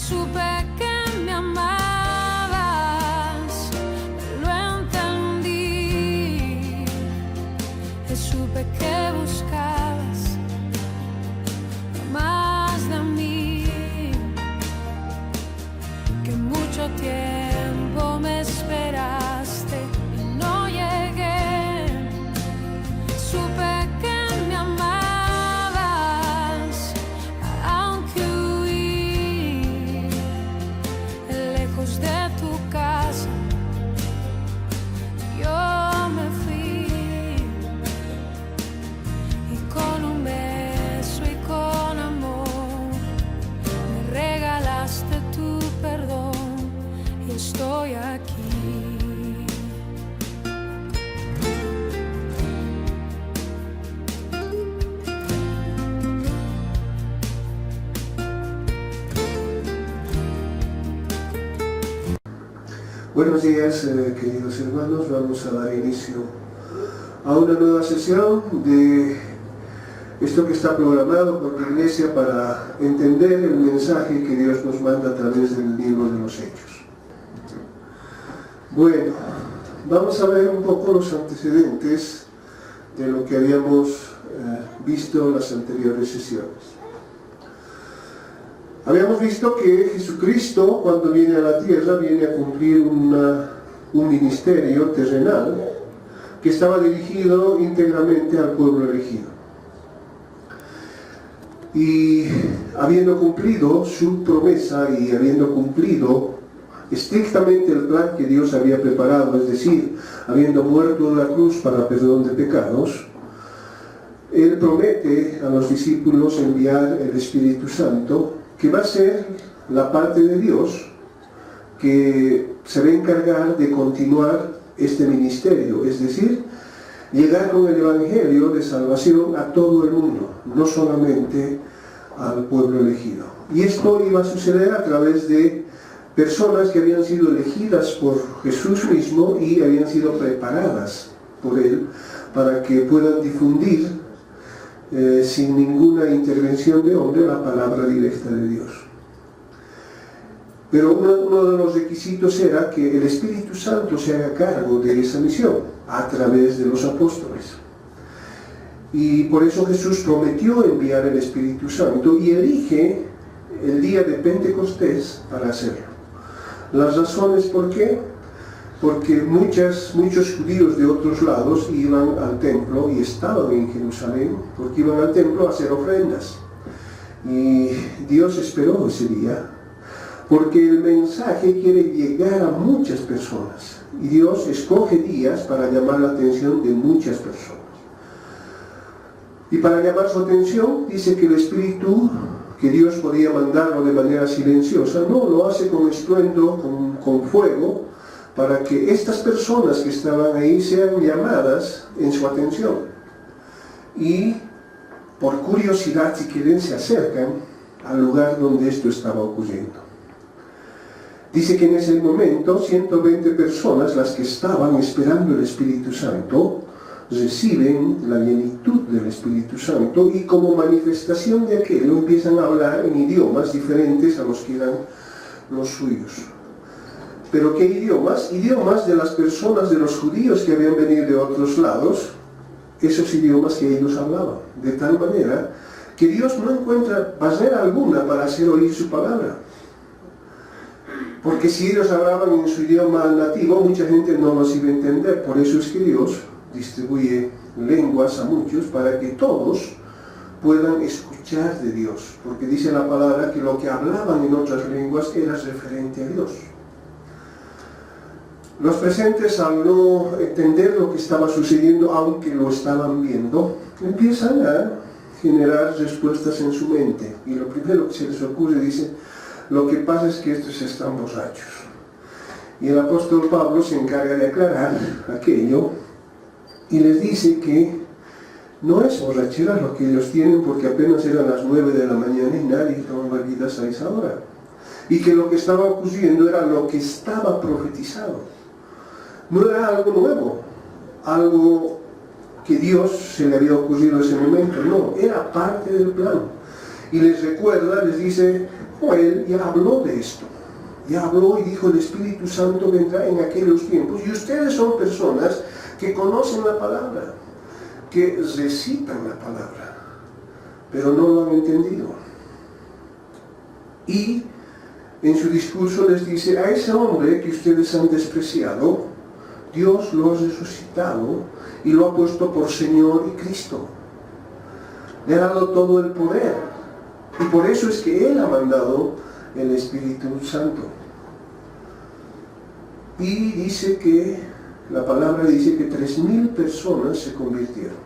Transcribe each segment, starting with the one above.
Supe que me amabas, lo entendí. Supe que buscabas más de mí, que mucho tiempo me esperaste y no llegué. Supe que me amabas, aunque huí lejos de tu casa. Yo me fui y con un beso y con amor me regalaste tu perdón y estoy aquí. Buenos días, queridos hermanos. Vamos a dar inicio a una nueva sesión de esto que está programado por la Iglesia para entender el mensaje que Dios nos manda a través del libro de los Hechos. Bueno, vamos a ver un poco los antecedentes de lo que habíamos visto en las anteriores sesiones. Habíamos visto que Jesucristo, cuando viene a la tierra, viene a cumplir un ministerio terrenal que estaba dirigido íntegramente al pueblo elegido. Y habiendo cumplido su promesa y habiendo cumplido estrictamente el plan que Dios había preparado, es decir, habiendo muerto en la cruz para perdón de pecados, Él promete a los discípulos enviar el Espíritu Santo, que va a ser la parte de Dios que se va a encargar de continuar este ministerio, es decir, llegar con el Evangelio de salvación a todo el mundo, no solamente al pueblo elegido. Y esto iba a suceder a través de personas que habían sido elegidas por Jesús mismo y habían sido preparadas por Él para que puedan difundir sin ninguna intervención de hombre la palabra directa de Dios. Pero uno de los requisitos era que el Espíritu Santo se haga cargo de esa misión a través de los apóstoles. Y por eso Jesús prometió enviar el Espíritu Santo y elige el día de Pentecostés para hacerlo. Las razones por qué: porque muchos judíos de otros lados iban al templo y estaban en Jerusalén, porque iban al templo a hacer ofrendas. Y Dios esperó ese día, porque el mensaje quiere llegar a muchas personas. Y Dios escoge días para llamar la atención de muchas personas. Y para llamar su atención, dice que el Espíritu, que Dios podía mandarlo de manera silenciosa, no, lo hace con estruendo, con fuego, para que estas personas que estaban ahí sean llamadas en su atención. Y por curiosidad, si quieren, se acercan al lugar donde esto estaba ocurriendo. Dice que en ese momento 120 personas, las que estaban esperando el Espíritu Santo, reciben la plenitud del Espíritu Santo y como manifestación de aquello empiezan a hablar en idiomas diferentes a los que eran los suyos. ¿Pero qué idiomas? Idiomas de las personas, de los judíos que habían venido de otros lados, esos idiomas que ellos hablaban. De tal manera que Dios no encuentra barrera alguna para hacer oír su palabra. Porque si ellos hablaban en su idioma nativo, mucha gente no los iba a entender. Por eso es que Dios distribuye lenguas a muchos para que todos puedan escuchar de Dios. Porque dice la palabra que lo que hablaban en otras lenguas era referente a Dios. Los presentes, al no entender lo que estaba sucediendo, aunque lo estaban viendo, empiezan a generar respuestas en su mente. Y lo primero que se les ocurre, dice, lo que pasa es que estos están borrachos. Y el apóstol Pablo se encarga de aclarar aquello y les dice que no es borrachera lo que ellos tienen, porque apenas eran las 9 de la mañana y nadie toma bebidas a esa hora. Y que lo que estaba ocurriendo era lo que estaba profetizado. No era algo nuevo, algo que Dios se le había ocurrido en ese momento, no, era parte del plan. Y les recuerda, les dice, Joel ya habló de esto. Ya habló y dijo, el Espíritu Santo vendrá en aquellos tiempos. Y ustedes son personas que conocen la palabra, que recitan la palabra, pero no lo han entendido. Y en su discurso les dice, a ese hombre que ustedes han despreciado, Dios lo ha resucitado y lo ha puesto por Señor y Cristo. Le ha dado todo el poder. Y por eso es que Él ha mandado el Espíritu Santo. Y dice que, la palabra dice que 3,000 personas se convirtieron.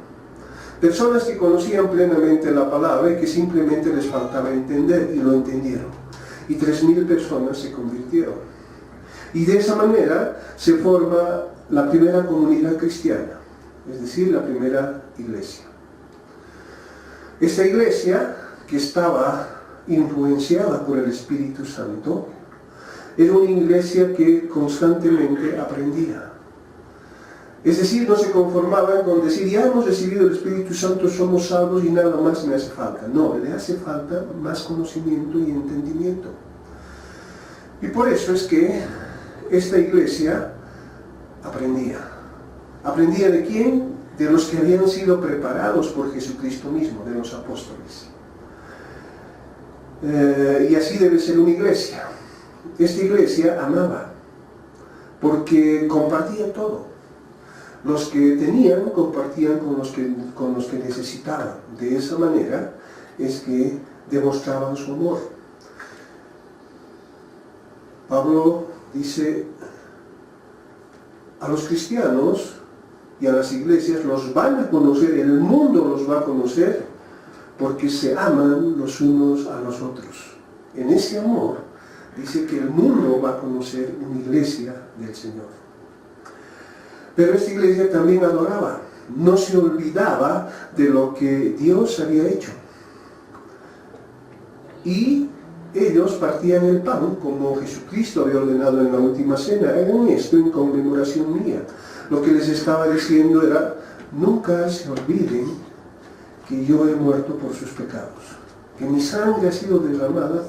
Personas que conocían plenamente la palabra y que simplemente les faltaba entender, y lo entendieron. Y 3,000 personas se convirtieron. Y de esa manera se forma la primera comunidad cristiana, es decir, la primera iglesia. Esta iglesia, que estaba influenciada por el Espíritu Santo, era una iglesia que constantemente aprendía. Es decir, no se conformaban con decir, ya hemos recibido el Espíritu Santo, somos salvos y nada más me hace falta. No, le hace falta más conocimiento y entendimiento. Y por eso es que esta iglesia aprendía. ¿Aprendía de quién? De los que habían sido preparados por Jesucristo mismo, de los apóstoles. Y así debe ser una iglesia. Esta iglesia amaba, porque compartía todo. Los que tenían, compartían con los que necesitaban. De esa manera es que demostraban su amor. Pablo dice, a los cristianos y a las iglesias los van a conocer, el mundo los va a conocer, porque se aman los unos a los otros. En ese amor dice que el mundo va a conocer una iglesia del Señor. Pero esta iglesia también adoraba, no se olvidaba de lo que Dios había hecho. Y ellos partían el pan como Jesucristo había ordenado en la última cena. Hagan esto en conmemoración mía. Lo que les estaba diciendo era, nunca se olviden que yo he muerto por sus pecados, que mi sangre ha sido derramada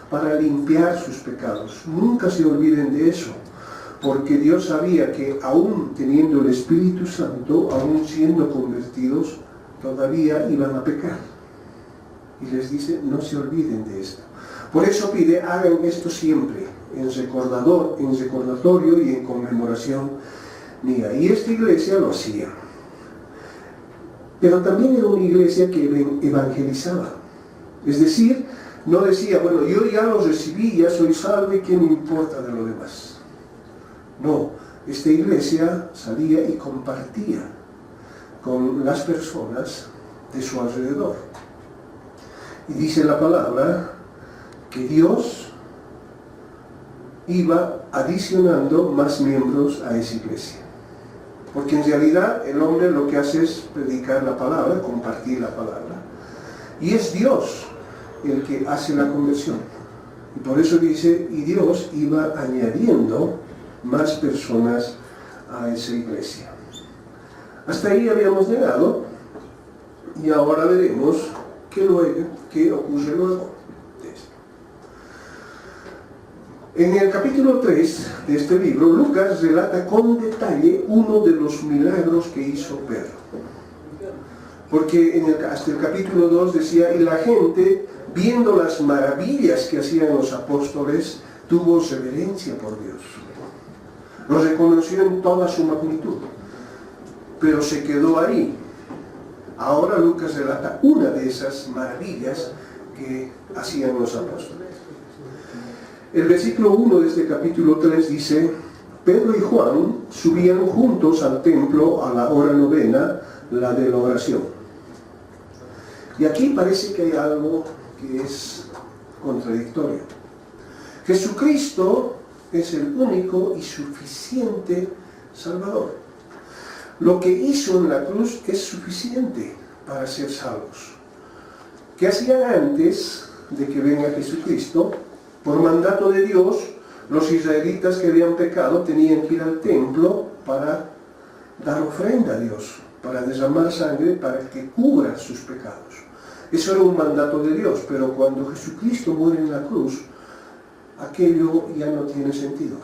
para limpiar sus pecados. Nunca se olviden de eso, porque Dios sabía que aún teniendo el Espíritu Santo, aún siendo convertidos, todavía iban a pecar. Y les dice, no se olviden de esto. Por eso pide, hagan esto siempre, en recordatorio y en conmemoración mía. Y esta iglesia lo hacía. Pero también era una iglesia que evangelizaba. Es decir, no decía, bueno, yo ya lo recibí, ya soy salvo y qué me importa de lo demás. No, esta iglesia salía y compartía con las personas de su alrededor. Y dice la palabra que Dios iba adicionando más miembros a esa iglesia. Porque en realidad el hombre lo que hace es predicar la palabra, compartir la palabra. Y es Dios el que hace la conversión. Y por eso dice, y Dios iba añadiendo más personas a esa iglesia. Hasta ahí habíamos llegado y ahora veremos qué ocurre luego de esto. En el capítulo 3 de este libro, Lucas relata con detalle uno de los milagros que hizo Pedro. Porque hasta el capítulo 2 decía, y la gente, viendo las maravillas que hacían los apóstoles, tuvo reverencia por Dios. Lo reconoció en toda su magnitud, pero se quedó ahí. Ahora Lucas relata una de esas maravillas que hacían los apóstoles. El versículo 1 de este capítulo 3 dice, Pedro y Juan subían juntos al templo a la hora novena, la de la oración. Y aquí parece que hay algo que es contradictorio. Jesucristo es el único y suficiente Salvador. Lo que hizo en la cruz es suficiente para ser salvos. ¿Qué hacían antes de que venga Jesucristo? Por mandato de Dios, los israelitas que habían pecado tenían que ir al templo para dar ofrenda a Dios, para derramar sangre para que cubra sus pecados. Eso era un mandato de Dios, pero cuando Jesucristo muere en la cruz, aquello ya no tiene sentido,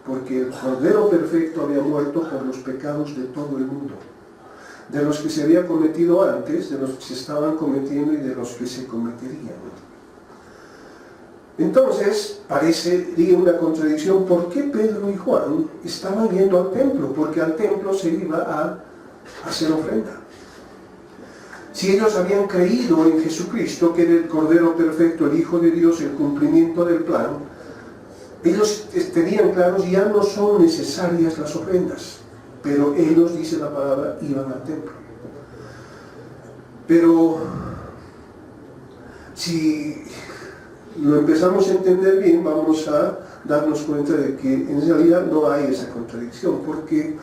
porque el Cordero Perfecto había muerto por los pecados de todo el mundo, de los que se había cometido antes, de los que se estaban cometiendo y de los que se cometerían. Entonces, parecería una contradicción. ¿Por qué Pedro y Juan estaban yendo al templo? Porque al templo se iba a hacer ofrenda. Si ellos habían creído en Jesucristo, que era el Cordero Perfecto, el Hijo de Dios, el cumplimiento del plan, ellos tenían claros, ya no son necesarias las ofrendas. Pero ellos, dice la palabra, iban al templo. Pero si lo empezamos a entender bien, vamos a darnos cuenta de que en realidad no hay esa contradicción, porque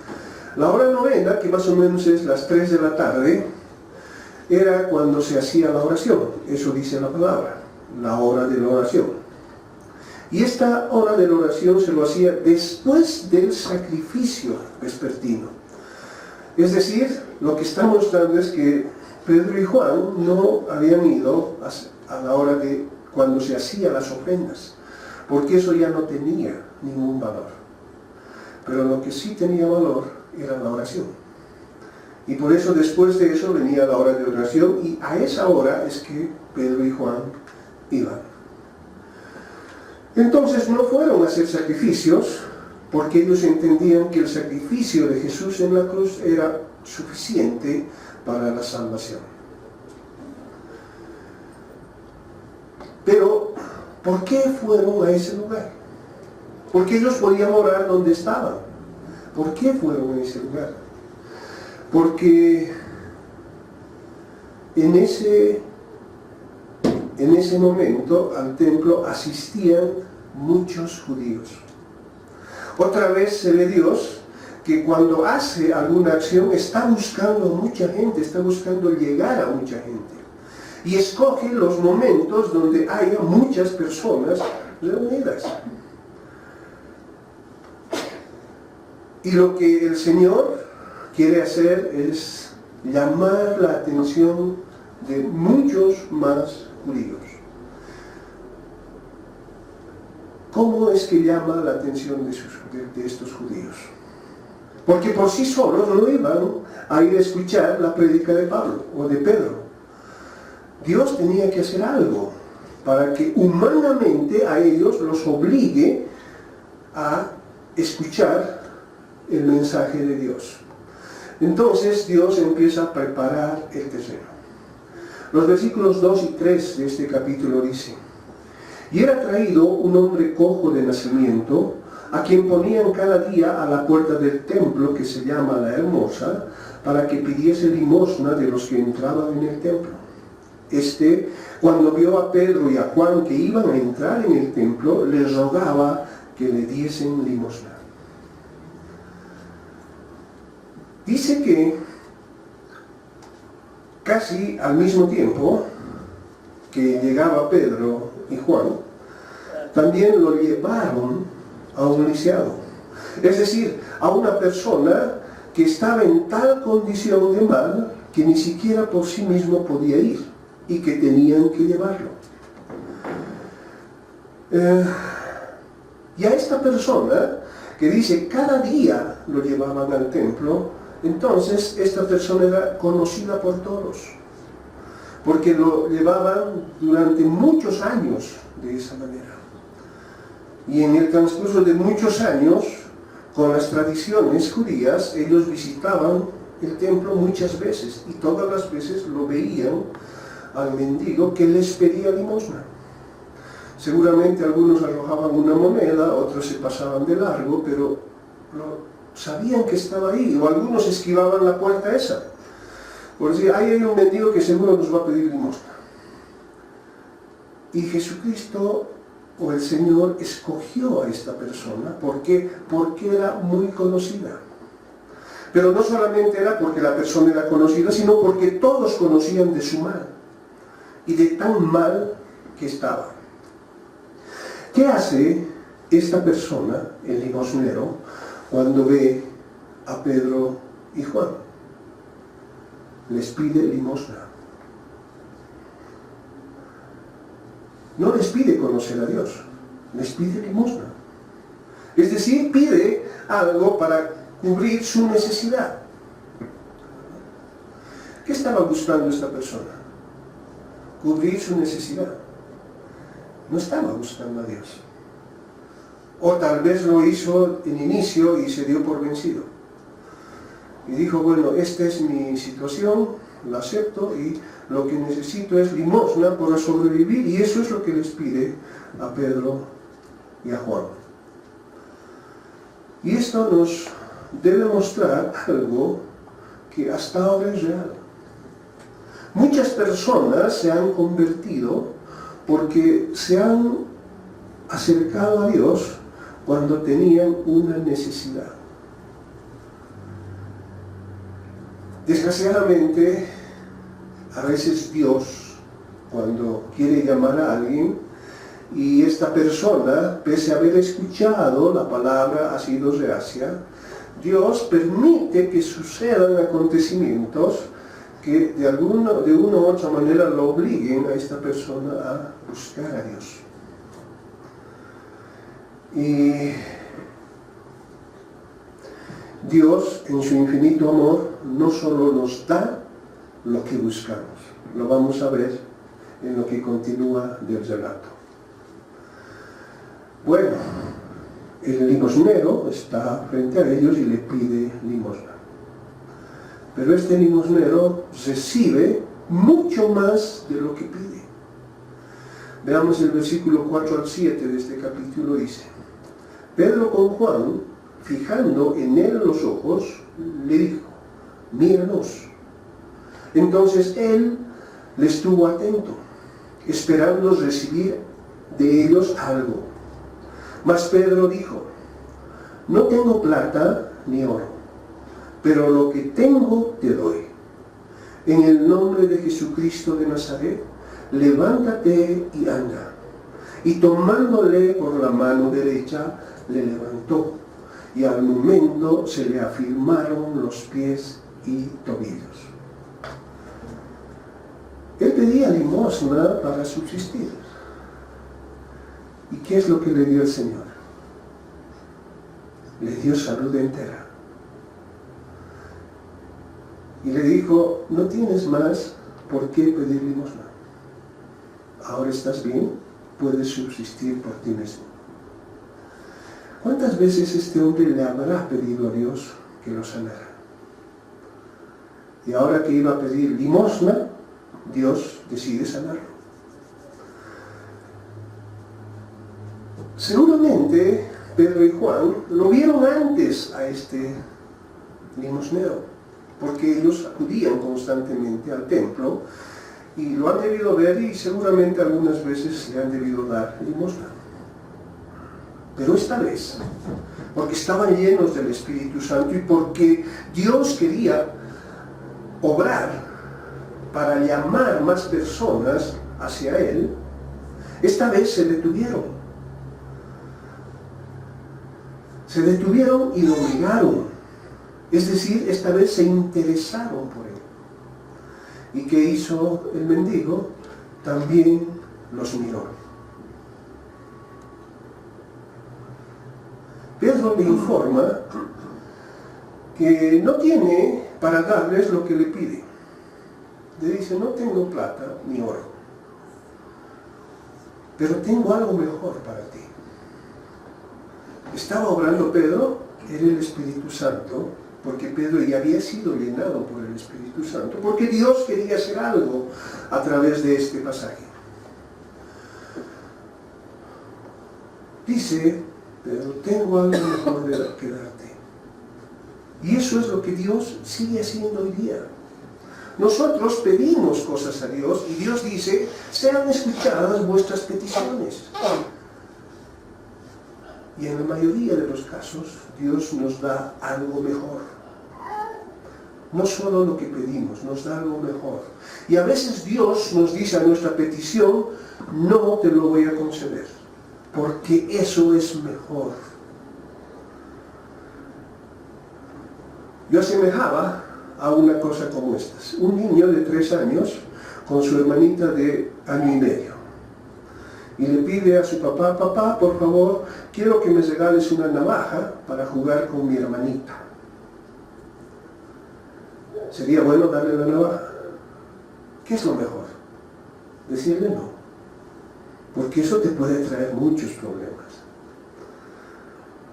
la hora novena, que más o menos es las 3 de la tarde, era cuando se hacía la oración. Eso dice la palabra, la hora de la oración. Y esta hora de la oración se lo hacía después del sacrificio vespertino. Es decir, lo que está mostrando es que Pedro y Juan no habían ido a la hora de cuando se hacían las ofrendas, porque eso ya no tenía ningún valor. Pero lo que sí tenía valor era la oración. Y por eso después de eso venía la hora de oración, y a esa hora es que Pedro y Juan iban. Entonces no fueron a hacer sacrificios, porque ellos entendían que el sacrificio de Jesús en la cruz era suficiente para la salvación. Pero, ¿por qué fueron a ese lugar? Porque ellos podían orar donde estaban. ¿Por qué fueron a ese lugar? Porque en ese momento al templo asistían muchos judíos. Otra vez se ve Dios que cuando hace alguna acción está buscando a mucha gente, está buscando llegar a mucha gente. Y escoge los momentos donde haya muchas personas reunidas. Y lo que el Señor quiere hacer es llamar la atención de muchos más judíos. ¿Cómo es que llama la atención de estos judíos? Porque por sí solos no iban a ir a escuchar la prédica de Pablo o de Pedro. Dios tenía que hacer algo para que humanamente a ellos los obligue a escuchar el mensaje de Dios. Entonces Dios empieza a preparar el terreno. Los versículos 2 y 3 de este capítulo dicen: y era traído un hombre cojo de nacimiento, a quien ponían cada día a la puerta del templo, que se llama La Hermosa, para que pidiese limosna de los que entraban en el templo. Cuando vio a Pedro y a Juan que iban a entrar en el templo, les rogaba que le diesen limosna. Dice que casi al mismo tiempo que llegaba Pedro y Juan, también lo llevaron a un lisiado. Es decir, a una persona que estaba en tal condición de mal que ni siquiera por sí mismo podía ir y que tenían que llevarlo. Y a esta persona que dice cada día lo llevaban al templo, entonces esta persona era conocida por todos, porque lo llevaban durante muchos años de esa manera. Y en el transcurso de muchos años, con las tradiciones judías, ellos visitaban el templo muchas veces, y todas las veces lo veían al mendigo que les pedía limosna. Seguramente algunos arrojaban una moneda, otros se pasaban de largo, pero sabían que estaba ahí, o algunos esquivaban la puerta esa. Por decir, ahí hay un mendigo que seguro nos va a pedir limosna. Y Jesucristo, o el Señor, escogió a esta persona. ¿Por qué? Porque era muy conocida. Pero no solamente era porque la persona era conocida, sino porque todos conocían de su mal. Y de tan mal que estaba. ¿Qué hace esta persona, el limosnero, cuando ve a Pedro y Juan? Les pide limosna. no les pide conocer a Dios, les pide limosna. Es decir, pide algo para cubrir su necesidad. ¿Qué estaba buscando esta persona? Cubrir su necesidad. No estaba buscando a Dios. O tal vez lo hizo en inicio y se dio por vencido. Y dijo, bueno, esta es mi situación, la acepto y lo que necesito es limosna para sobrevivir, y eso es lo que les pide a Pedro y a Juan. Y esto nos debe mostrar algo que hasta ahora es real. Muchas personas se han convertido porque se han acercado a Dios cuando tenían una necesidad. Desgraciadamente, a veces Dios, cuando quiere llamar a alguien, y esta persona, pese a haber escuchado la palabra, ha sido reacia, Dios permite que sucedan acontecimientos que de una u otra manera lo obliguen a esta persona a buscar a Dios. Y Dios, en su infinito amor, no solo nos da lo que buscamos, lo vamos a ver en lo que continúa del relato. Bueno, el limosnero está frente a ellos y le pide limosna. Pero este limosnero recibe mucho más de lo que pide. Veamos el versículo 4 al 7 de este capítulo, dice: Pedro con Juan, fijando en él los ojos, le dijo: míranos. Entonces él le estuvo atento, esperando recibir de ellos algo. Mas Pedro dijo: no tengo plata ni oro, pero lo que tengo te doy. En el nombre de Jesucristo de Nazaret, levántate y anda. Y tomándole por la mano derecha, le levantó, y al momento se le afirmaron los pies y tobillos. Él pedía limosna para subsistir. ¿Y qué es lo que le dio el Señor? Le dio salud entera. Y le dijo: no tienes más por qué pedir limosna. Ahora estás bien, puedes subsistir por ti mismo. ¿Cuántas veces este hombre le habrá pedido a Dios que lo sanara? Y ahora que iba a pedir limosna, Dios decide sanarlo. Seguramente Pedro y Juan lo vieron antes a este limosnero, porque ellos acudían constantemente al templo y lo han debido ver, y seguramente algunas veces le han debido dar limosna. Pero esta vez, porque estaban llenos del Espíritu Santo y porque Dios quería obrar para llamar más personas hacia Él, esta vez se detuvieron. Se detuvieron y lo miraron. Es decir, esta vez se interesaron por él. ¿Y qué hizo el mendigo? También los miró. Pedro le informa que no tiene para darles lo que le pide. Le dice: no tengo plata ni oro, pero tengo algo mejor para ti. Estaba obrando Pedro, era el Espíritu Santo, porque Pedro ya había sido llenado por el Espíritu Santo, porque Dios quería hacer algo a través de este pasaje. Dice Pedro: tengo algo mejor que darte. Y eso es lo que Dios sigue haciendo hoy día. Nosotros pedimos cosas a Dios y Dios dice: sean escuchadas vuestras peticiones. Y en la mayoría de los casos, Dios nos da algo mejor. No solo lo que pedimos, nos da algo mejor. Y a veces Dios nos dice a nuestra petición: no te lo voy a conceder, porque eso es mejor. Yo asemejaba a una cosa como estas. Un niño de 3 años con su hermanita de 1 año y medio. y le pide a su papá: papá, por favor, quiero que me regales una navaja para jugar con mi hermanita. ¿Sería bueno darle la navaja? ¿Qué es lo mejor? Decirle no, porque eso te puede traer muchos problemas.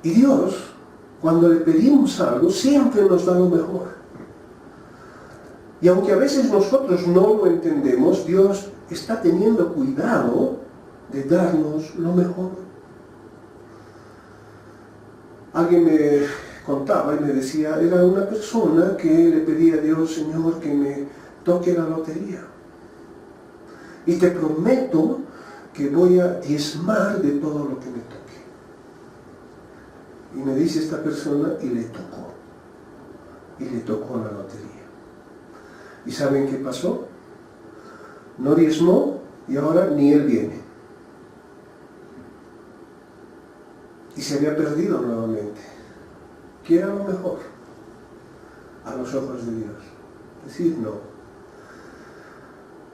Y Dios, cuando le pedimos algo, siempre nos da lo mejor. Y aunque a veces nosotros no lo entendemos, Dios está teniendo cuidado de darnos lo mejor. Alguien me contaba y me decía, era una persona que le pedía a Dios: Señor, que me toque la lotería. Y te prometo que voy a diezmar de todo lo que me toque. Y me dice esta persona, y le tocó. Y le tocó la lotería. ¿Y saben qué pasó? No diezmó y ahora ni él viene. Y se había perdido nuevamente. ¿Qué era lo mejor a los ojos de Dios? Decir no.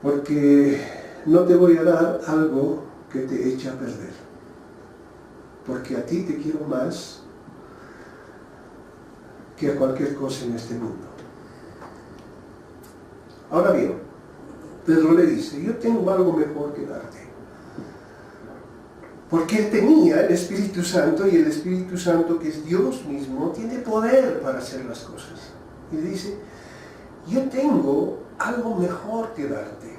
Porque no te voy a dar algo que te eche a perder. Porque a ti te quiero más que a cualquier cosa en este mundo. Ahora bien, Pedro le dice: yo tengo algo mejor que darte. Porque él tenía el Espíritu Santo, y el Espíritu Santo, que es Dios mismo, tiene poder para hacer las cosas. Y le dice: yo tengo algo mejor que darte.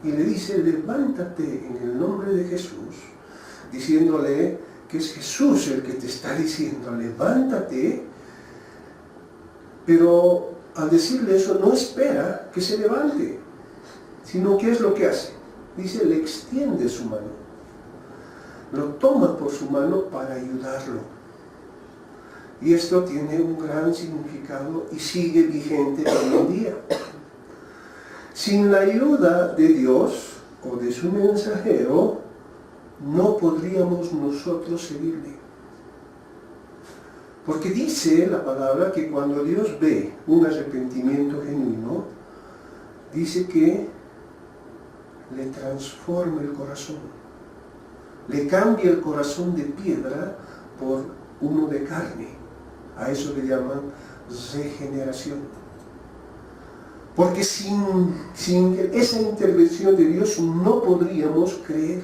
Y le dice: levántate en el nombre de Jesús, diciéndole que es Jesús el que te está diciendo: levántate. Pero al decirle eso, no espera que se levante, sino ¿qué es lo que hace? Dice, le extiende su mano. Lo toma por su mano para ayudarlo. Y esto tiene un gran significado y sigue vigente hoy en día. Sin la ayuda de Dios o de su mensajero, no podríamos nosotros seguirle. Porque dice la palabra que cuando Dios ve un arrepentimiento genuino, dice que le transforma el corazón. Le cambia el corazón de piedra por uno de carne. A eso le llaman regeneración. Porque sin esa intervención de Dios no podríamos creer.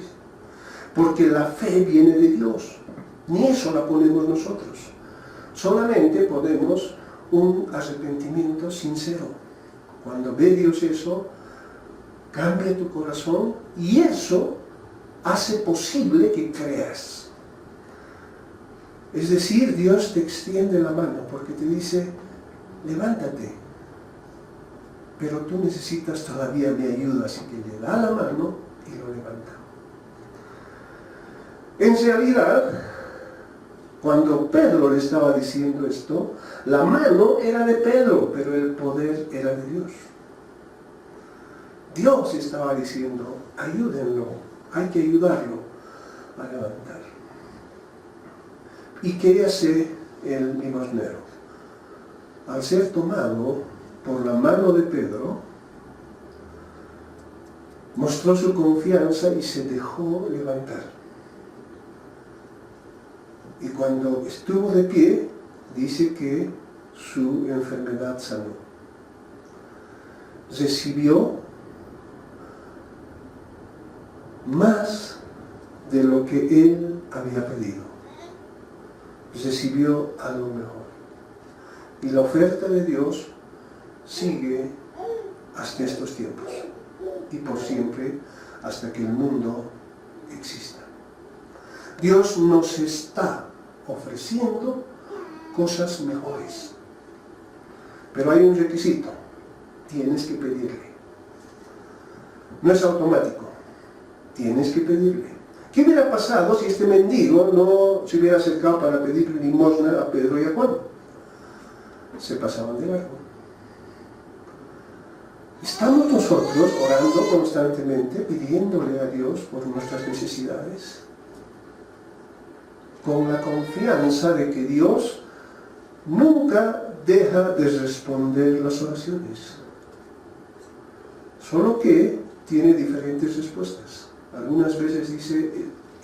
Porque la fe viene de Dios. Ni eso la ponemos nosotros. Solamente podemos un arrepentimiento sincero. Cuando ve Dios eso, cambia tu corazón y eso hace posible que creas. Es decir, Dios te extiende la mano porque te dice: levántate. Pero tú necesitas todavía mi ayuda, así que le da la mano y lo levanta. En realidad, cuando Pedro le estaba diciendo esto, la mano era de Pedro, pero el poder era de Dios. Dios estaba diciendo: ayúdenlo, hay que ayudarlo a levantar. ¿Y qué hace el limosnero? Al ser tomado por la mano de Pedro, mostró su confianza y se dejó levantar. Y cuando estuvo de pie, dice que su enfermedad sanó. Recibió más de lo que él había pedido. Recibió algo mejor. Y la oferta de Dios sigue hasta estos tiempos. Y por siempre, hasta que el mundo exista. Dios nos está ofreciendo cosas mejores. Pero hay un requisito. Tienes que pedirle. No es automático. Tienes que pedirle. ¿Qué hubiera pasado si este mendigo no se hubiera acercado para pedirle limosna a Pedro y a Juan? Se pasaban de largo. ¿Estamos nosotros orando constantemente, pidiéndole a Dios por nuestras necesidades? Con la confianza de que Dios nunca deja de responder las oraciones. Solo que tiene diferentes respuestas. Algunas veces dice,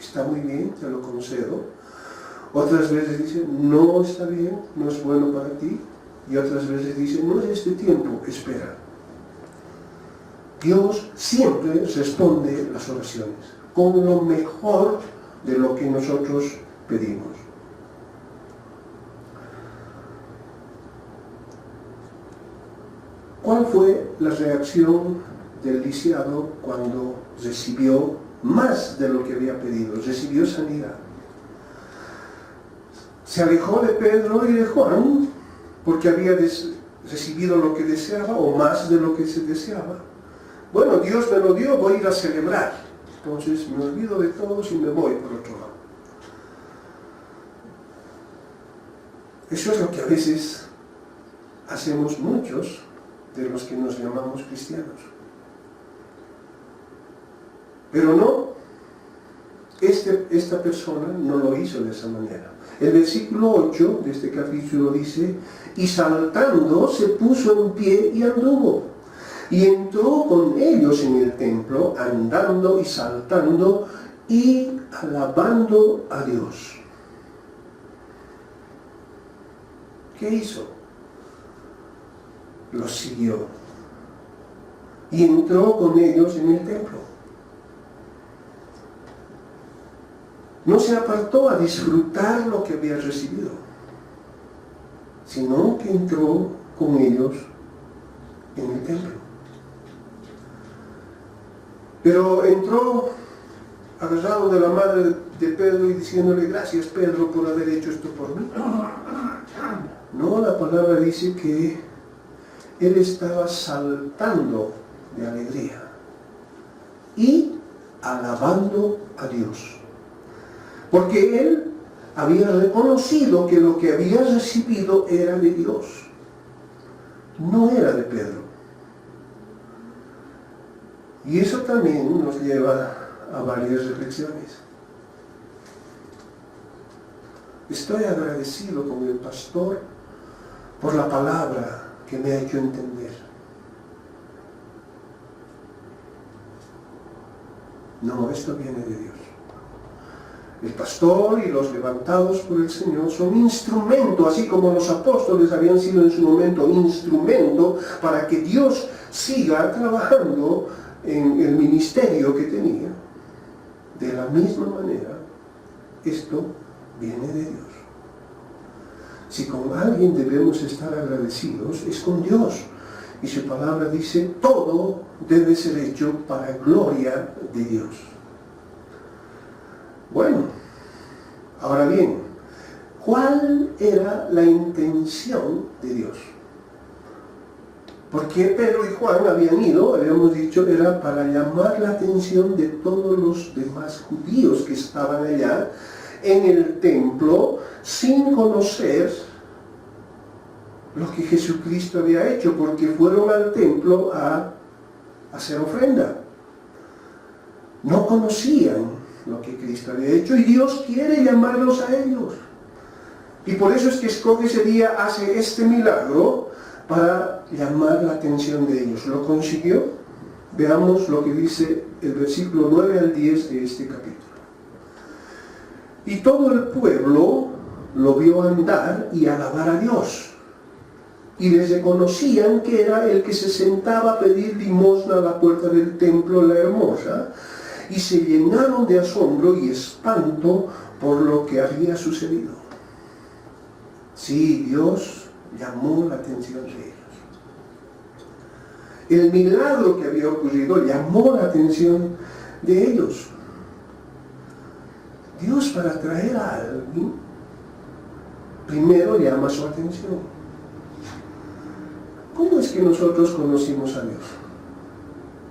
está muy bien, te lo concedo. Otras veces dice, no está bien, no es bueno para ti. Y otras veces dice, no es este tiempo, espera. Dios siempre responde las oraciones con lo mejor de lo que nosotros pedimos. ¿Cuál fue la reacción del lisiado cuando recibió más de lo que había pedido? Recibió sanidad. Se alejó de Pedro y de Juan porque había recibido lo que deseaba o más de lo que se deseaba. Bueno, Dios me lo dio, voy a ir a celebrar. Entonces me olvido de todos y me voy por otro lado. Eso es lo que a veces hacemos muchos de los que nos llamamos cristianos. Pero no, esta persona no lo hizo de esa manera. El versículo 8 de este capítulo dice, y saltando se puso en pie y anduvo. Y entró con ellos en el templo, andando y saltando y alabando a Dios. ¿Qué hizo? Los siguió. Y entró con ellos en el templo. No se apartó a disfrutar lo que había recibido, sino que entró con ellos en el templo. Pero entró agarrado de la madre de Pedro y diciéndole, gracias Pedro por haber hecho esto por mí. No, la palabra dice que él estaba saltando de alegría y alabando a Dios. Porque él había reconocido que lo que había recibido era de Dios, no era de Pedro. Y eso también nos lleva a varias reflexiones. Estoy agradecido con el pastor por la palabra que me ha hecho entender. No, esto viene de Dios. El pastor y los levantados por el Señor son instrumento, así como los apóstoles habían sido en su momento instrumento para que Dios siga trabajando en el ministerio que tenía. De la misma manera, esto viene de Dios. Si con alguien debemos estar agradecidos, es con Dios. Y su palabra dice, todo debe ser hecho para gloria de Dios. Bueno, ahora bien, ¿cuál era la intención de Dios? Porque Pedro y Juan habían ido, habíamos dicho, era para llamar la atención de todos los demás judíos que estaban allá en el templo sin conocer lo que Jesucristo había hecho, porque fueron al templo a hacer ofrenda. No conocían lo que Cristo había hecho y Dios quiere llamarlos a ellos. Y por eso es que escoge ese día, hace este milagro para llamar la atención de ellos. ¿Lo consiguió? Veamos lo que dice el versículo 9 al 10 de este capítulo. Y todo el pueblo lo vio andar y alabar a Dios. Y les reconocían que era el que se sentaba a pedir limosna a la puerta del templo, la hermosa, y se llenaron de asombro y espanto por lo que había sucedido. Sí, Dios llamó la atención de ellos. El milagro que había ocurrido llamó la atención de ellos. Dios, para atraer a alguien, primero llama su atención. ¿Cómo es que nosotros conocimos a Dios?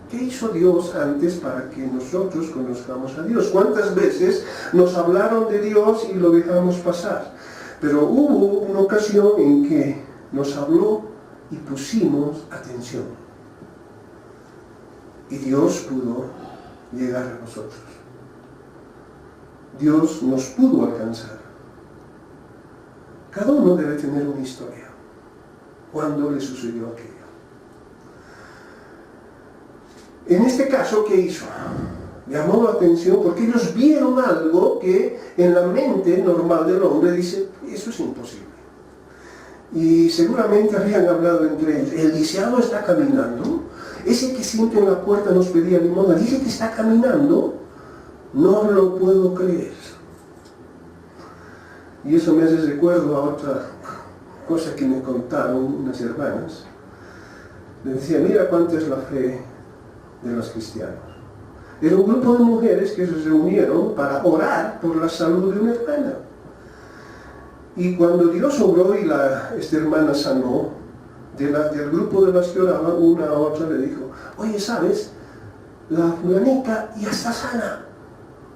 ¿Qué hizo Dios antes para que nosotros conozcamos a Dios? ¿Cuántas veces nos hablaron de Dios y lo dejamos pasar? Pero hubo una ocasión en que nos habló y pusimos atención. Y Dios pudo llegar a nosotros. Dios nos pudo alcanzar. Cada uno debe tener una historia. ¿Cuándo le sucedió aquello? En este caso, ¿qué hizo? llamó la atención porque ellos vieron algo que en la mente normal del hombre dice, eso es imposible. Y seguramente habían hablado entre ellos, el lisiado está caminando, ese que siente en la puerta nos pedía limosna, dice que está caminando, no lo puedo creer. Y eso me hace recuerdo a otra cosa que me contaron unas hermanas. Me decía, mira cuánta es la fe de los cristianos. Era un grupo de mujeres que se reunieron para orar por la salud de una hermana. Y cuando Dios obró y esta hermana sanó, del grupo de las que oraban, una a otra le dijo, oye, ¿sabes? La fulanita ya está sana.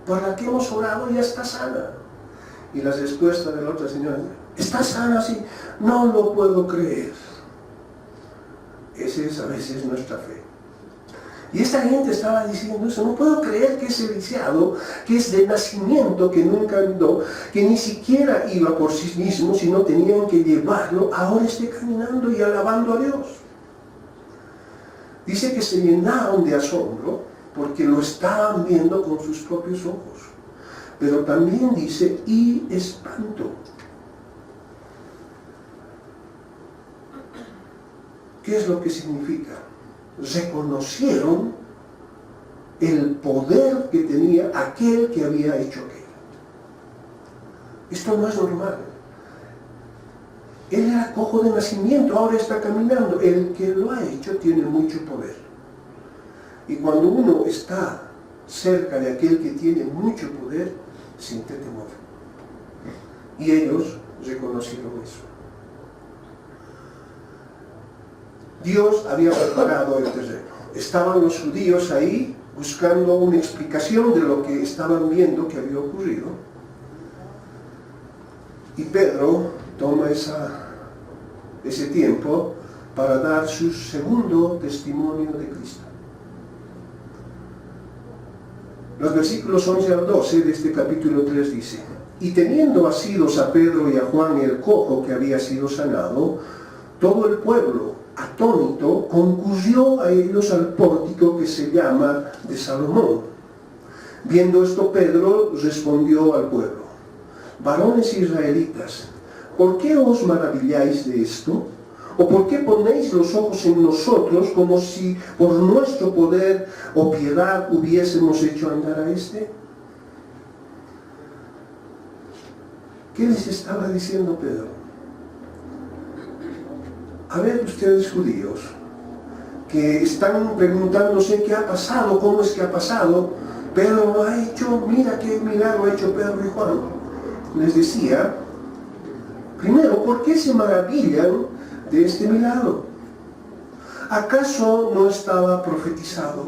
Por la que hemos orado ya está sana. Y la respuesta de la otra señora, ¿está sana? Sí, no lo puedo creer. Esa es a veces nuestra fe. Y esta gente estaba diciendo eso, no puedo creer que ese lisiado, que es de nacimiento, que nunca andó, que ni siquiera iba por sí mismo, sino tenían que llevarlo, ahora esté caminando y alabando a Dios. Dice que se llenaron de asombro, porque lo estaban viendo con sus propios ojos. Pero también dice, y espanto. ¿Qué es lo que significa? Reconocieron el poder que tenía aquel que había hecho aquello. Esto no es normal. Él era cojo de nacimiento, ahora está caminando. El que lo ha hecho tiene mucho poder. Y cuando uno está cerca de aquel que tiene mucho poder, siente temor. Y ellos reconocieron eso. Dios había preparado el terreno. Estaban los judíos ahí buscando una explicación de lo que estaban viendo que había ocurrido. Y Pedro toma ese tiempo para dar su segundo testimonio de Cristo. Los versículos 11 al 12 de este capítulo 3 dice, y teniendo asidos a Pedro y a Juan el cojo que había sido sanado, todo el pueblo, atónito, concurrió a ellos al pórtico que se llama de Salomón. Viendo esto, Pedro respondió al pueblo, varones israelitas, ¿por qué os maravilláis de esto? ¿O por qué ponéis los ojos en nosotros como si por nuestro poder o piedad hubiésemos hecho andar a este? ¿Qué les estaba diciendo Pedro? A ver, ustedes judíos, que están preguntándose qué ha pasado, cómo es que ha pasado, Pedro lo ha hecho, mira qué milagro ha hecho Pedro y Juan. Les decía, primero, ¿por qué se maravillan de este milagro? ¿Acaso no estaba profetizado?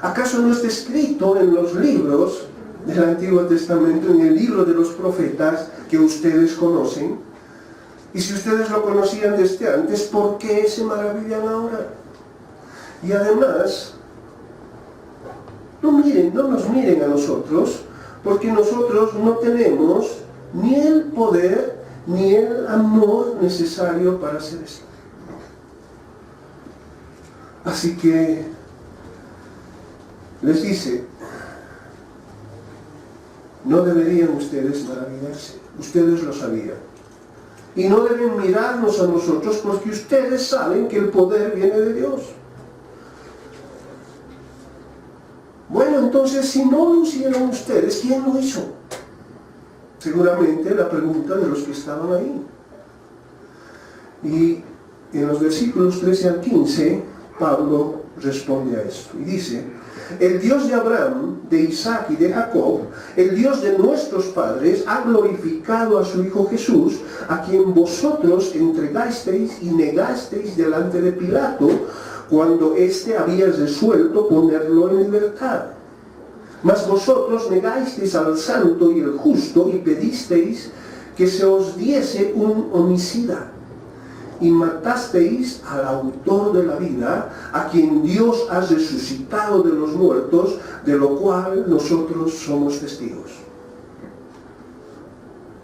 ¿Acaso no está escrito en los libros del Antiguo Testamento, en el libro de los profetas que ustedes conocen? Y si ustedes lo conocían desde antes, ¿por qué se maravillan ahora? Y además, no nos miren a nosotros, porque nosotros no tenemos ni el poder ni el amor necesario para hacer esto. Así que les dice, no deberían ustedes maravillarse, ustedes lo sabían. Y no deben mirarnos a nosotros porque ustedes saben que el poder viene de Dios. Bueno, entonces, si no lo hicieron ustedes, ¿quién lo hizo? Seguramente la pregunta de los que estaban ahí. Y en los versículos 13 al 15, Pablo responde a esto. Y dice, el Dios de Abraham, de Isaac y de Jacob, el Dios de nuestros padres, ha glorificado a su Hijo Jesús, a quien vosotros entregasteis y negasteis delante de Pilato, cuando éste había resuelto ponerlo en libertad. Mas vosotros negasteis al santo y el justo y pedisteis que se os diese un homicida. Y matasteis al autor de la vida, a quien Dios ha resucitado de los muertos, de lo cual nosotros somos testigos.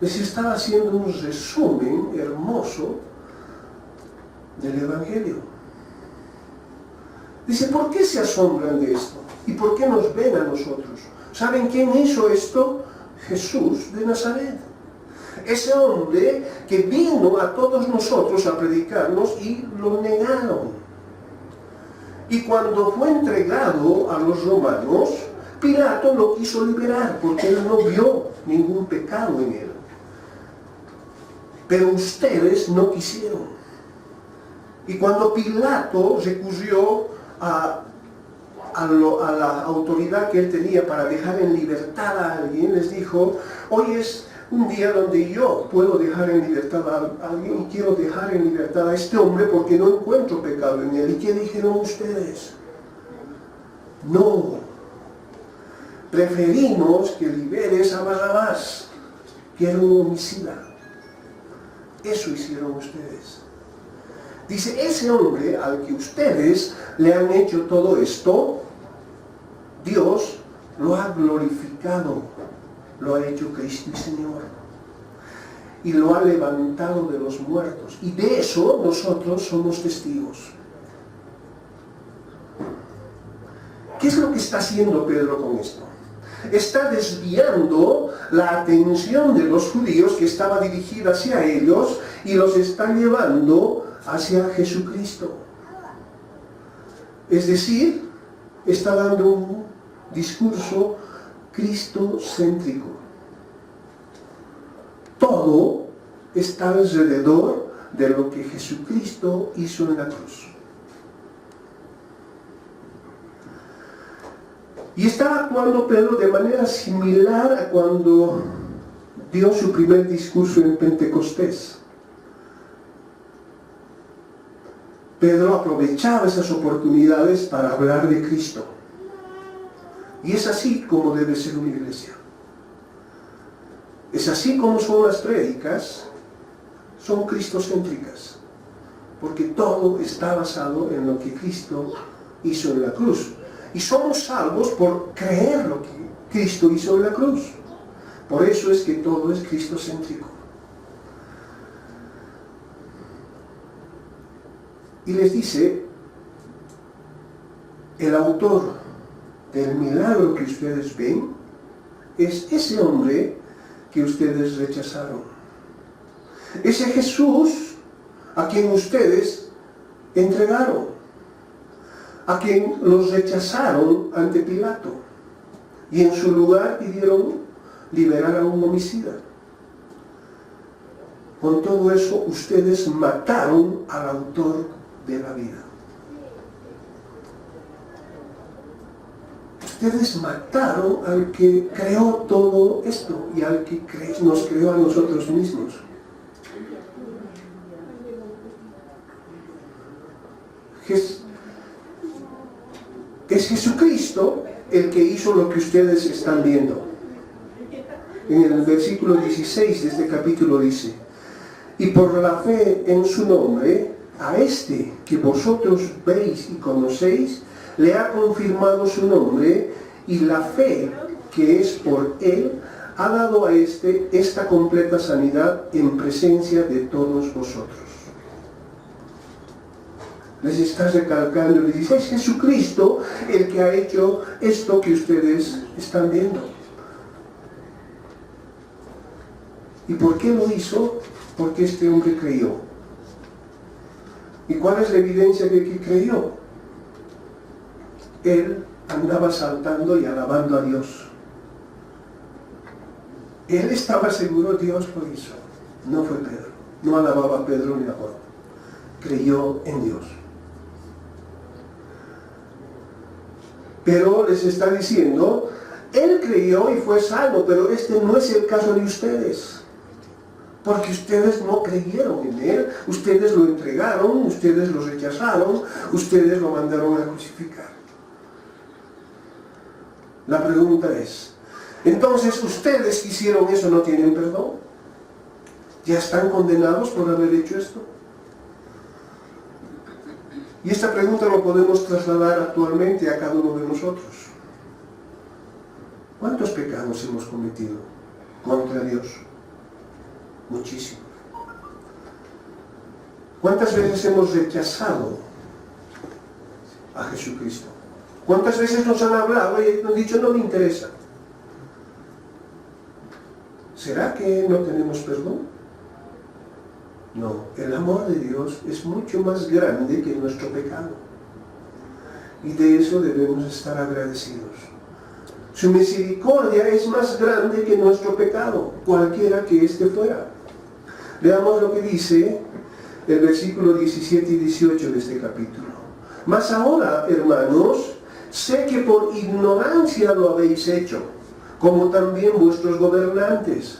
Les estaba haciendo un resumen hermoso del Evangelio. Dice, ¿por qué se asombran de esto? ¿Y por qué nos ven a nosotros? ¿Saben quién hizo esto? Jesús de Nazaret. Ese hombre que vino a todos nosotros a predicarnos y lo negaron. Y cuando fue entregado a los romanos, Pilato lo quiso liberar porque él no vio ningún pecado en él. Pero ustedes no quisieron. Y cuando Pilato recurrió a la autoridad que él tenía para dejar en libertad a alguien, les dijo: hoy es un día donde yo puedo dejar en libertad a alguien y quiero dejar en libertad a este hombre porque no encuentro pecado en él. ¿Y qué dijeron ustedes? No. Preferimos que liberes a Barrabás, que era un homicida. Eso hicieron ustedes. Dice, ese hombre al que ustedes le han hecho todo esto, Dios lo ha glorificado, lo ha hecho Cristo y Señor. Y lo ha levantado de los muertos. Y de eso nosotros somos testigos. ¿Qué es lo que está haciendo Pedro con esto? Está desviando la atención de los judíos que estaba dirigida hacia ellos y los está llevando hacia Jesucristo. Es decir, está dando un discurso cristocéntrico. Todo está alrededor de lo que Jesucristo hizo en la cruz. Y está actuando Pedro de manera similar a cuando dio su primer discurso en Pentecostés. Pedro aprovechaba esas oportunidades para hablar de Cristo. Y es así como debe ser una iglesia. Es así como son las prédicas, son cristocéntricas. Porque todo está basado en lo que Cristo hizo en la cruz. Y somos salvos por creer lo que Cristo hizo en la cruz. Por eso es que todo es cristocéntrico. Y les dice, el autor del milagro que ustedes ven es ese hombre que ustedes rechazaron. Ese Jesús a quien ustedes entregaron, a quien los rechazaron ante Pilato y en su lugar pidieron liberar a un homicida. Con todo eso ustedes mataron al autor de la vida. Ustedes mataron al que creó todo esto y al que nos creó a nosotros mismos. Es Jesucristo el que hizo lo que ustedes están viendo. En el versículo 16 de este capítulo dice: y por la fe en su nombre, a este que vosotros veis y conocéis, le ha confirmado su nombre, y la fe que es por él ha dado a este esta completa sanidad en presencia de todos vosotros. Les está recalcando, les dice, es Jesucristo el que ha hecho esto que ustedes están viendo. ¿Y por qué lo hizo? Porque este hombre creyó. ¿Y cuál es la evidencia de que creyó? Él andaba saltando y alabando a Dios. Él estaba seguro, Dios lo hizo. No fue Pedro. No alababa a Pedro ni a Juan. Creyó en Dios. Pero les está diciendo, él creyó y fue salvo, pero este no es el caso de ustedes. Porque ustedes no creyeron en él, ustedes lo entregaron, ustedes lo rechazaron, ustedes lo mandaron a crucificar. La pregunta es, entonces ustedes que hicieron eso no tienen perdón. ¿Ya están condenados por haber hecho esto? Y esta pregunta lo podemos trasladar actualmente a cada uno de nosotros. ¿Cuántos pecados hemos cometido contra Dios? Muchísimos. ¿Cuántas veces hemos rechazado a Jesucristo? ¿Cuántas veces nos han hablado y nos han dicho no me interesa? ¿Será que no tenemos perdón? No, el amor de Dios es mucho más grande que nuestro pecado. Y de eso debemos estar agradecidos. Su misericordia es más grande que nuestro pecado, cualquiera que éste fuera. Veamos lo que dice el versículo 17 y 18 de este capítulo. Mas ahora, hermanos, sé que por ignorancia lo habéis hecho, como también vuestros gobernantes.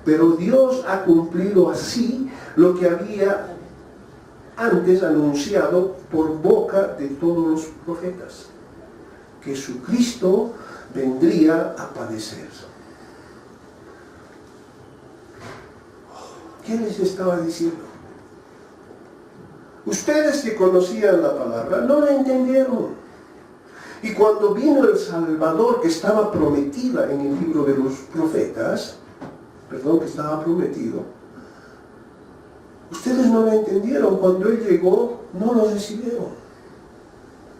Pero Dios ha cumplido así lo que había antes anunciado por boca de todos los profetas, que su Cristo vendría a padecer. ¿Qué les estaba diciendo? Ustedes que conocían la palabra no la entendieron. Y cuando vino el Salvador que estaba prometida en el libro de los profetas, que estaba prometido, ustedes no la entendieron. Cuando Él llegó, no lo recibieron.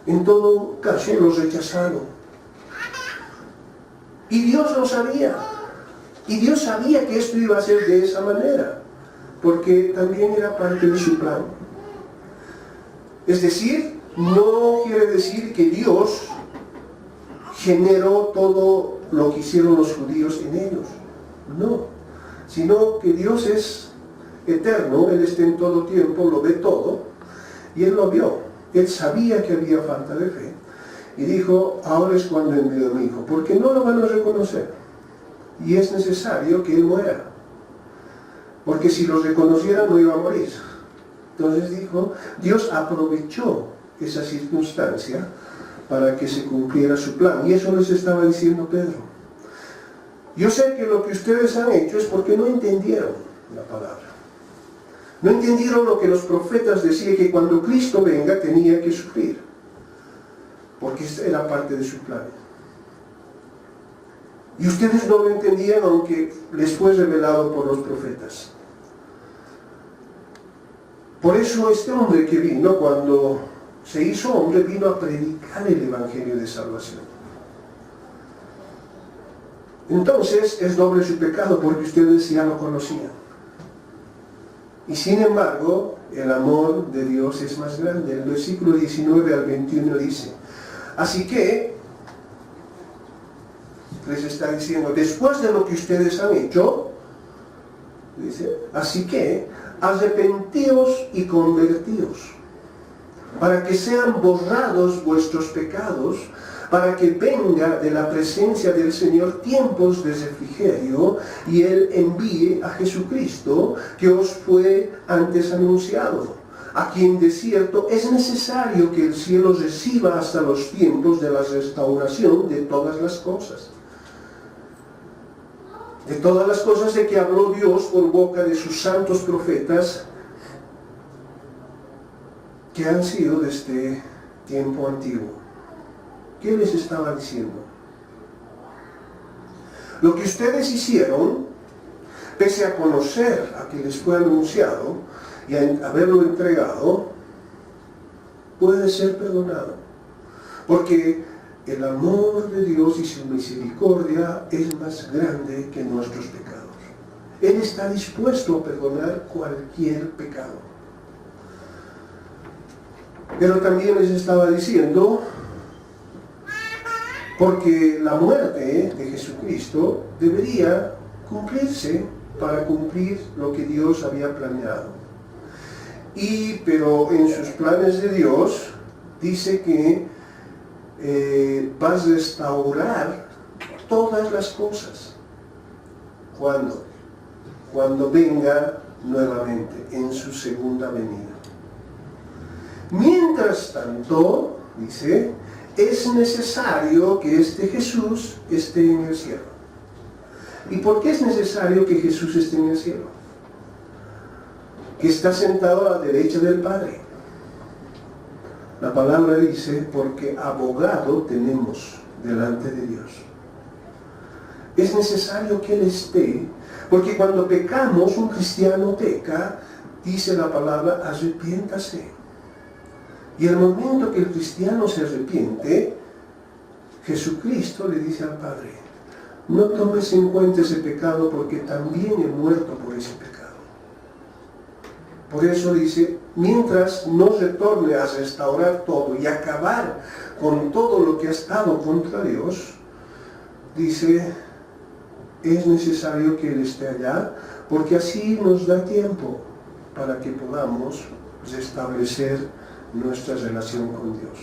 En todo caso, los rechazaron. Y Dios lo sabía. Y Dios sabía que esto iba a ser de esa manera, porque también era parte de su plan. Es decir, no quiere decir que Dios generó todo lo que hicieron los judíos en ellos. No. Sino que Dios es eterno, Él está en todo tiempo, lo ve todo, y Él lo vio. Él sabía que había falta de fe, y dijo, ahora es cuando envío a mi hijo, porque no lo van a reconocer, y es necesario que Él muera, porque si lo reconocieran no iba a morir. Entonces dijo, Dios aprovechó esa circunstancia para que se cumpliera su plan, y eso les estaba diciendo Pedro. Yo sé que lo que ustedes han hecho es porque no entendieron la palabra. No entendieron lo que los profetas decían, que cuando Cristo venga tenía que sufrir. Porque era parte de su plan. Y ustedes no lo entendían aunque les fue revelado por los profetas. Por eso este hombre que vino, cuando se hizo hombre, vino a predicar el Evangelio de salvación. Entonces es doble su pecado porque ustedes ya lo conocían. Y sin embargo, el amor de Dios es más grande. El versículo 19 al 21 dice, así que, les está diciendo, después de lo que ustedes han hecho, dice, así que, arrepentíos y convertíos, para que sean borrados vuestros pecados, para que venga de la presencia del Señor tiempos de refrigerio, y Él envíe a Jesucristo, que os fue antes anunciado, a quien de cierto es necesario que el cielo reciba hasta los tiempos de la restauración de todas las cosas. De todas las cosas de que habló Dios por boca de sus santos profetas, que han sido desde tiempo antiguo. ¿Qué les estaba diciendo? Lo que ustedes hicieron, pese a conocer a que les fue anunciado y a haberlo entregado, puede ser perdonado. Porque el amor de Dios y su misericordia es más grande que nuestros pecados. Él está dispuesto a perdonar cualquier pecado. Pero también les estaba diciendo, porque la muerte de Jesucristo debería cumplirse para cumplir lo que Dios había planeado. Pero en sus planes de Dios dice que va a restaurar todas las cosas. ¿Cuándo? Cuando venga nuevamente, en su segunda venida. Mientras tanto, dice, es necesario que este Jesús esté en el cielo. ¿Y por qué es necesario que Jesús esté en el cielo? Que está sentado a la derecha del Padre. La palabra dice, porque abogado tenemos delante de Dios. Es necesario que Él esté, porque cuando pecamos, un cristiano peca, dice la palabra, arrepiéntase. Y el momento que el cristiano se arrepiente, Jesucristo le dice al Padre, no tomes en cuenta ese pecado porque también he muerto por ese pecado. Por eso dice, mientras no retorne a restaurar todo y acabar con todo lo que ha estado contra Dios, dice, es necesario que Él esté allá, porque así nos da tiempo para que podamos restablecer nuestra relación con Dios.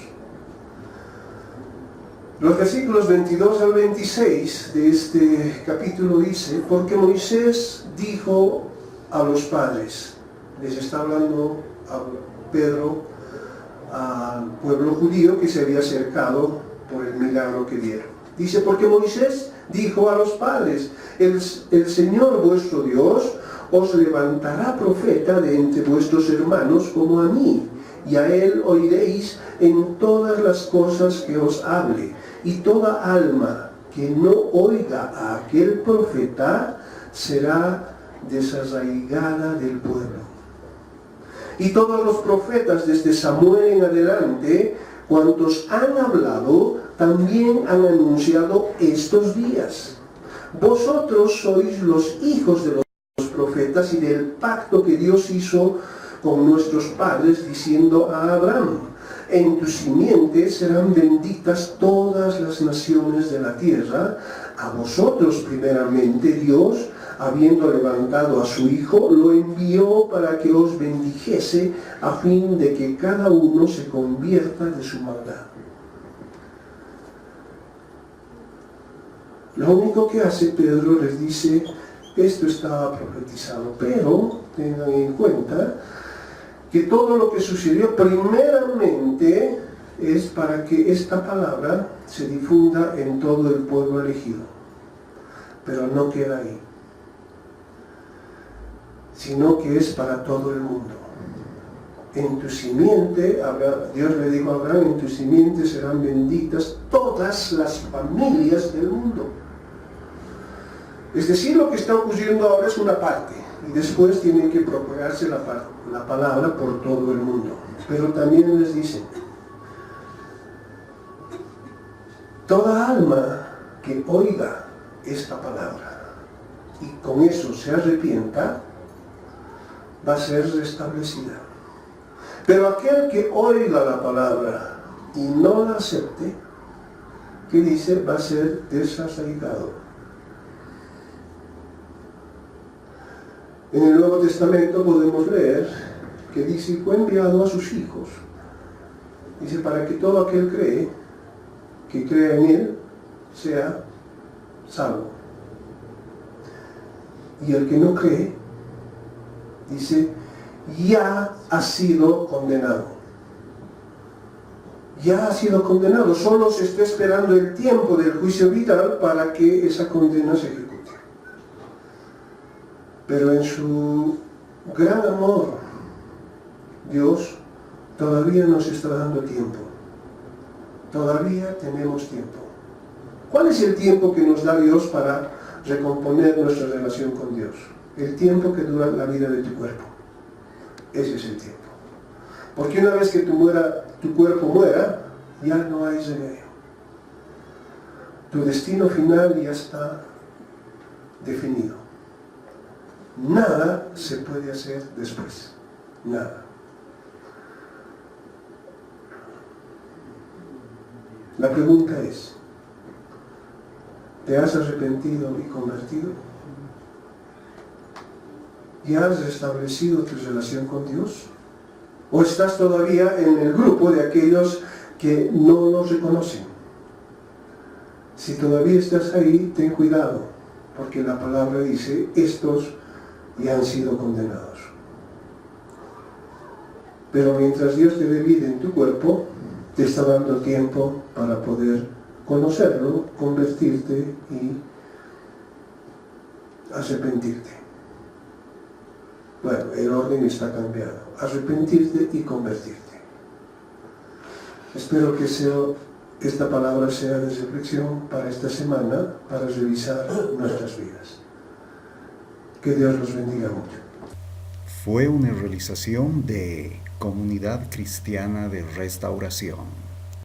Los versículos 22 al 26 de este capítulo dice, porque Moisés dijo a los padres, les está hablando a Pedro, al pueblo judío que se había acercado por el milagro que dieron. Dice, porque Moisés dijo a los padres, el Señor vuestro Dios os levantará profeta de entre vuestros hermanos como a mí, y a él oiréis en todas las cosas que os hable, y toda alma que no oiga a aquel profeta será desarraigada del pueblo. Y todos los profetas desde Samuel en adelante, cuantos han hablado, también han anunciado estos días. Vosotros sois los hijos de los profetas y del pacto que Dios hizo con nuestros padres, diciendo a Abraham, en tu simiente serán benditas todas las naciones de la tierra. A vosotros primeramente Dios, habiendo levantado a su Hijo, lo envió para que os bendijese, a fin de que cada uno se convierta de su maldad. Lo único que hace Pedro les dice, esto estaba profetizado, pero tengan en cuenta que todo lo que sucedió primeramente es para que esta palabra se difunda en todo el pueblo elegido. Pero no queda ahí, sino que es para todo el mundo. En tu simiente, Dios le dijo a Abraham, en tu simiente serán benditas todas las familias del mundo. Es decir, lo que está ocurriendo ahora es una parte, y después tiene que propagarse la palabra por todo el mundo. Pero también les dice, toda alma que oiga esta palabra y con eso se arrepienta, va a ser restablecida. Pero aquel que oiga la palabra y no la acepte, ¿qué dice? Va a ser desarraigado. En el Nuevo Testamento podemos leer que dice, fue enviado a sus hijos. Dice, para que todo aquel que crea en Él, sea salvo. Y el que no cree, dice, ya ha sido condenado. Ya ha sido condenado. Solo se está esperando el tiempo del juicio vital para que esa condena se ejecute. Pero en su gran amor, Dios todavía nos está dando tiempo. Todavía tenemos tiempo. ¿Cuál es el tiempo que nos da Dios para recomponer nuestra relación con Dios? El tiempo que dura la vida de tu cuerpo. Ese es el tiempo. Porque una vez que tu cuerpo muera, ya no hay remedio. Tu destino final ya está definido. Nada se puede hacer después. Nada. La pregunta es, ¿te has arrepentido y convertido? ¿Ya has restablecido tu relación con Dios? ¿O estás todavía en el grupo de aquellos que no lo reconocen? Si todavía estás ahí, ten cuidado, porque la palabra dice, estos ya han sido condenados. Pero mientras Dios te dé vida en tu cuerpo, te está dando tiempo para poder conocerlo, convertirte y arrepentirte. Bueno, el orden está cambiado. Arrepentirte y convertirte. Espero que esta palabra sea de reflexión para esta semana, para revisar nuestras vidas. Que Dios los bendiga mucho. Fue una realización de Comunidad Cristiana de Restauración.